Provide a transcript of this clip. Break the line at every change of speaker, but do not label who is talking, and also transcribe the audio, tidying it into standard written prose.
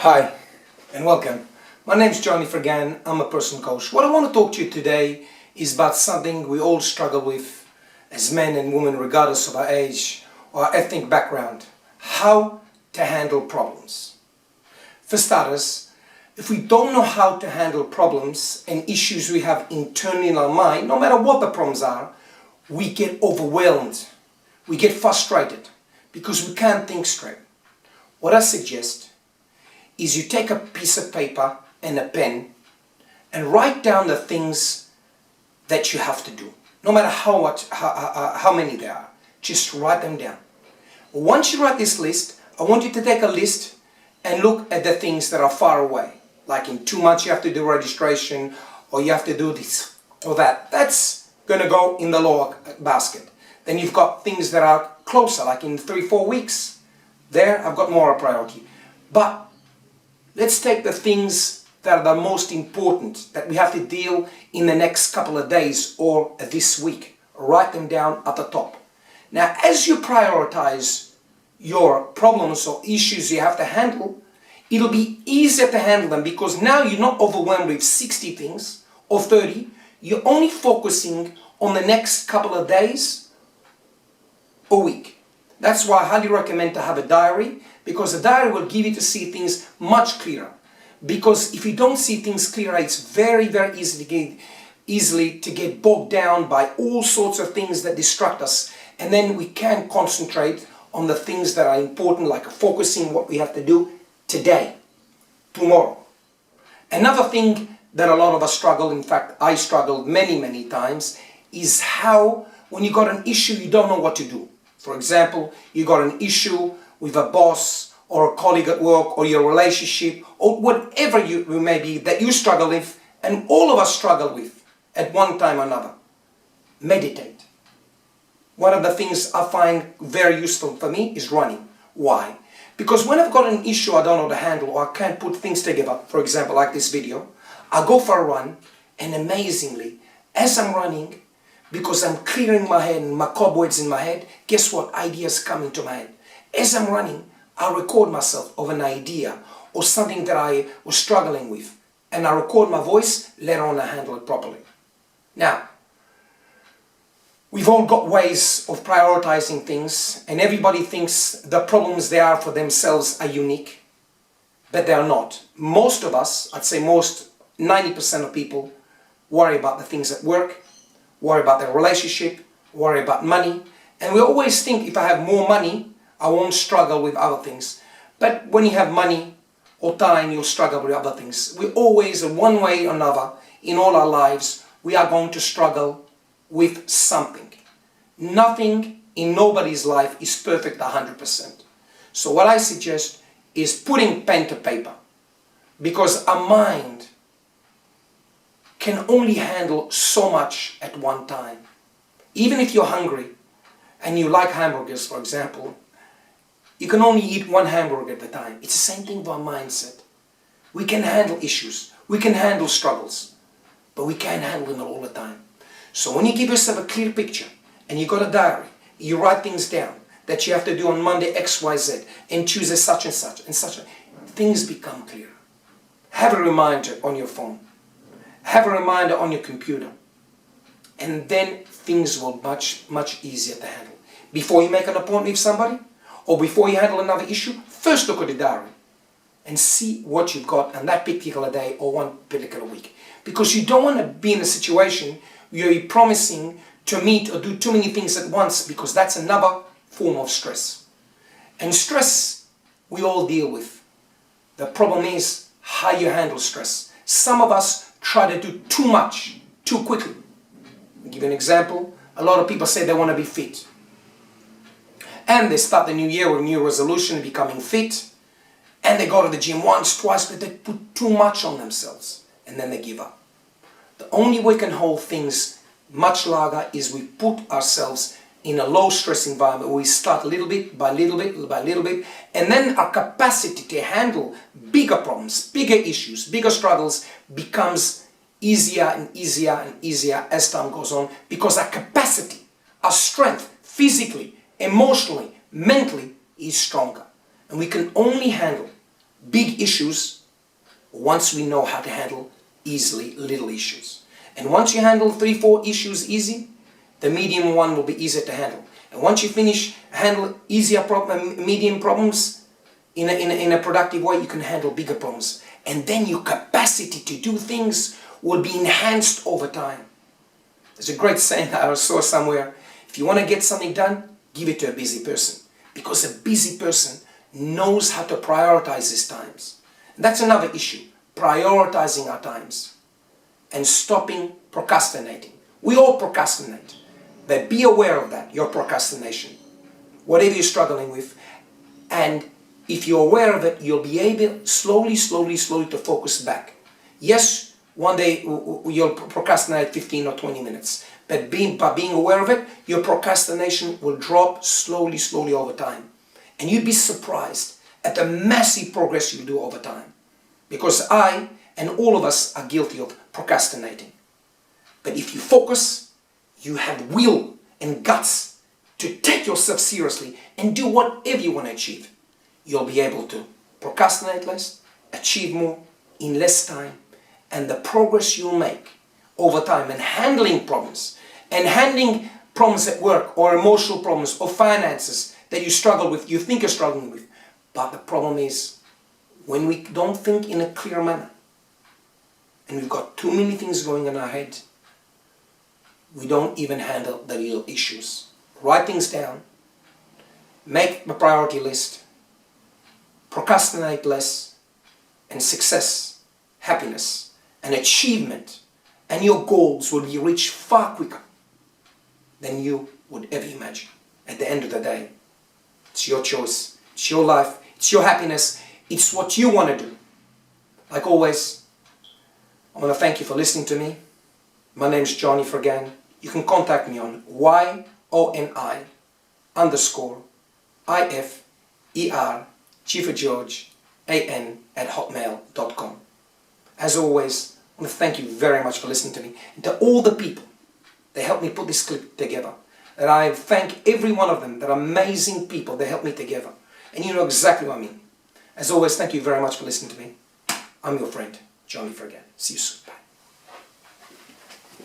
Hi and welcome. My name is Johnny Fergan. I'm a personal coach. What I want to talk to you today is about something we all struggle with as men and women, regardless of our age or our ethnic background: how to handle problems. For starters, if we don't know how to handle problems and issues we have internally in our mind, no matter what the problems are, we get overwhelmed, we get frustrated because we can't think straight. What I suggest is you take a piece of paper and a pen and write down the things that you have to do. No matter how many there are, just write them down. Once you write this list, I want you to take a list and look at the things that are far away. Like in 2 months you have to do registration, or you have to do this or that. That's going to go in the lower basket. Then you've got things that are closer, like in 3-4 weeks. There, I've got more priority. But let's take the things that are the most important, that we have to deal in the next couple of days or this week. Write them down at the top. Now, as you prioritize your problems or issues you have to handle, it'll be easier to handle them because now you're not overwhelmed with 60 things or 30. You're only focusing on the next couple of days or week. That's why I highly recommend to have a diary, because a diary will give you to see things much clearer. Because if you don't see things clearer, it's very, very easily to get bogged down by all sorts of things that distract us. And then we can't concentrate on the things that are important, like focusing what we have to do today, tomorrow. Another thing that a lot of us struggle, in fact, I struggled many times, is how when you got an issue, you don't know what to do. For example, you got an issue with a boss or a colleague at work, or your relationship, or whatever you may be that you struggle with, and all of us struggle with at one time or another. Meditate. One of the things I find very useful for me is running. Why? Because when I've got an issue I don't know to handle, or I can't put things together, for example, like this video, I go for a run, and amazingly, as I'm running, because I'm clearing my head and my cobwebs in my head, guess what? Ideas come into my head. As I'm running, I record myself of an idea or something that I was struggling with, and I record my voice. Later on I handle it properly. Now, we've all got ways of prioritizing things, and everybody thinks the problems they are for themselves are unique, but they are not. Most of us, I'd say 90% of people, worry about the things at work, worry about their relationship, worry about money, and we always think if I have more money, I won't struggle with other things. But when you have money or time, you'll struggle with other things. We always, in one way or another, in all our lives, we are going to struggle with something. Nothing in nobody's life is perfect 100%. So what I suggest is putting pen to paper, because our mind can only handle so much at one time. Even if you're hungry and you like hamburgers, for example, you can only eat one hamburger at a time. It's the same thing with our mindset. We can handle issues, we can handle struggles, but we can't handle them all the time. So when you give yourself a clear picture and you got a diary, you write things down that you have to do on Monday X, Y, Z, and Tuesday such and such and such, things become clear. Have a reminder on your phone. Have a reminder on your computer. And then things will be much easier to handle. Before you make an appointment with somebody, or before you handle another issue, first look at the diary and see what you've got on that particular day or one particular week. Because you don't want to be in a situation where you're promising to meet or do too many things at once, because that's another form of stress. And stress we all deal with. The problem is how you handle stress. Some of us try to do too much, too quickly. I'll give you an example. A lot of people say they want to be fit. And they start the new year with a new resolution, becoming fit. And they go to the gym once, twice, but they put too much on themselves. And then they give up. The only way we can hold things much longer is we put ourselves in a low stress environment where we start little bit by little bit by little bit. And then our capacity to handle bigger problems, bigger issues, bigger struggles becomes easier and easier and easier as time goes on, because our capacity, our strength, physically, emotionally, mentally, is stronger. And we can only handle big issues once we know how to handle easily little issues. And once you handle 3-4 issues easy, the medium one will be easier to handle. And once you handle medium problems in a productive way, you can handle bigger problems. And then your capacity to do things will be enhanced over time. There's a great saying I saw somewhere: if you want to get something done, give it to a busy person. Because a busy person knows how to prioritize his times. And that's another issue, prioritizing our times and stopping procrastinating. We all procrastinate, but be aware of that, your procrastination, whatever you're struggling with. And if you're aware of it, you'll be able slowly to focus back. Yes, one day you'll procrastinate 15 or 20 minutes, but by being aware of it, your procrastination will drop slowly over time. And you'd be surprised at the massive progress you do over time. Because I and all of us are guilty of procrastinating. But if you focus, you have will and guts to take yourself seriously and do whatever you want to achieve, you'll be able to procrastinate less, achieve more in less time, and the progress you'll make over time and handling problems at work or emotional problems or finances that you struggle with, you think you're struggling with. But the problem is when we don't think in a clear manner and we've got too many things going in our head, we don't even handle the little issues. Write things down, make a priority list, procrastinate less, and success, happiness, and achievement and your goals will be reached far quicker than you would ever imagine. At the end of the day, it's your choice, it's your life, it's your happiness, it's what you want to do. Like always, I want to thank you for listening to me. My name is Johnny Fergan. You can contact me on YONI_IFER G for George AN@hotmail.com. As always, I want to thank you very much for listening to me, and to all the people that helped me put this clip together. And I thank every one of them. They're amazing people that helped me together. And you know exactly what I mean. As always, thank you very much for listening to me. I'm your friend, Johnny Fergan. See you soon. Bye.